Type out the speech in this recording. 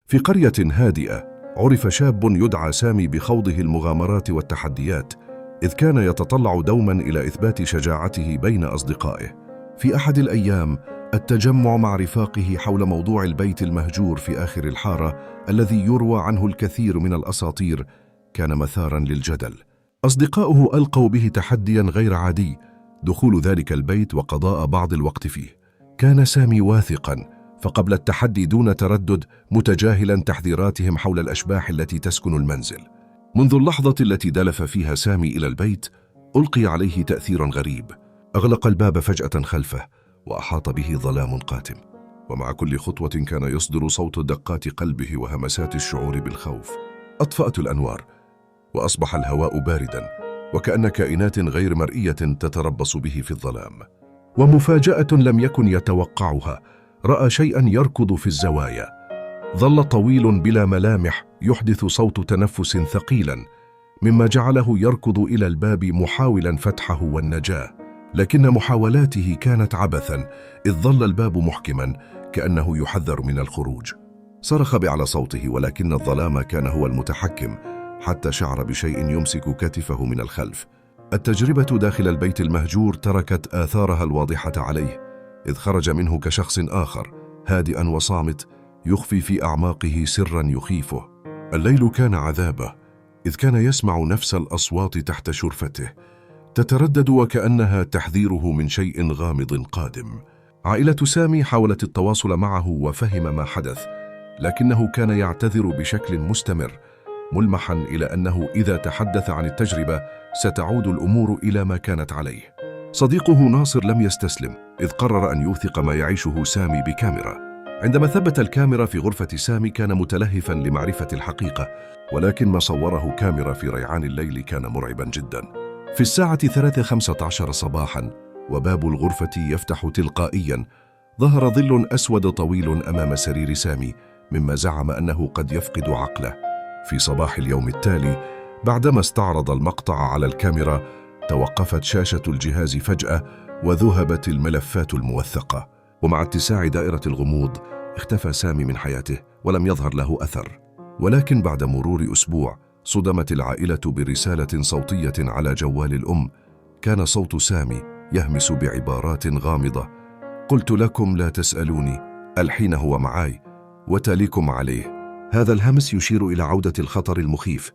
في قرية هادئة عرف شاب يدعى سامي بخوضه المغامرات والتحديات، إذ كان يتطلع دوما إلى إثبات شجاعته بين أصدقائه. في أحد الأيام التجمع مع رفاقه حول موضوع البيت المهجور في آخر الحارة الذي يروى عنه الكثير من الأساطير كان مثارا للجدل. أصدقاؤه ألقوا به تحديا غير عادي: دخول ذلك البيت وقضاء بعض الوقت فيه. كان سامي واثقا، فقبل التحدي دون تردد متجاهلا تحذيراتهم حول الأشباح التي تسكن المنزل. منذ اللحظة التي دلف فيها سامي إلى البيت ألقي عليه تأثير غريب. أغلق الباب فجأة خلفه وأحاط به ظلام قاتم، ومع كل خطوة كان يصدر صوت دقات قلبه وهمسات الشعور بالخوف. أطفأت الأنوار وأصبح الهواء باردا، وكأن كائنات غير مرئية تتربص به في الظلام. ومفاجأة لم يكن يتوقعها، رأى شيئا يركض في الزوايا. ظل طويل بلا ملامح يحدث صوت تنفس ثقيلا، مما جعله يركض إلى الباب محاولا فتحه والنجاة. لكن محاولاته كانت عبثا، إذ ظل الباب محكما كأنه يحذر من الخروج. صرخ بأعلى صوته، ولكن الظلام كان هو المتحكم، حتى شعر بشيء يمسك كتفه من الخلف. التجربة داخل البيت المهجور تركت آثارها الواضحة عليه، إذ خرج منه كشخص آخر، هادئا وصامت، يخفي في أعماقه سرا يخيفه. الليل كان عذابه، إذ كان يسمع نفس الأصوات تحت شرفته تتردد وكأنها تحذيره من شيء غامض قادم. عائلة سامي حاولت التواصل معه وفهم ما حدث، لكنه كان يعتذر بشكل مستمر، ملمحا إلى أنه إذا تحدث عن التجربة ستعود الأمور إلى ما كانت عليه. صديقه ناصر لم يستسلم، إذ قرر أن يوثق ما يعيشه سامي بكاميرا. عندما ثبت الكاميرا في غرفة سامي كان متلهفا لمعرفة الحقيقة، ولكن ما صوره كاميرا في ريعان الليل كان مرعبا جدا. في الساعة 3:15 صباحا وباب الغرفة يفتح تلقائيا، ظهر ظل أسود طويل أمام سرير سامي، مما زعم أنه قد يفقد عقله. في صباح اليوم التالي بعدما استعرض المقطع على الكاميرا توقفت شاشة الجهاز فجأة وذهبت الملفات الموثقة، ومع اتساع دائرة الغموض اختفى سامي من حياته ولم يظهر له أثر. ولكن بعد مرور أسبوع صدمت العائلة برسالة صوتية على جوال الأم. كان صوت سامي يهمس بعبارات غامضة: قلت لكم لا تسألوني، الحين هو معاي وتاليكم عليه. هذا الهمس يشير إلى عودة الخطر المخيف،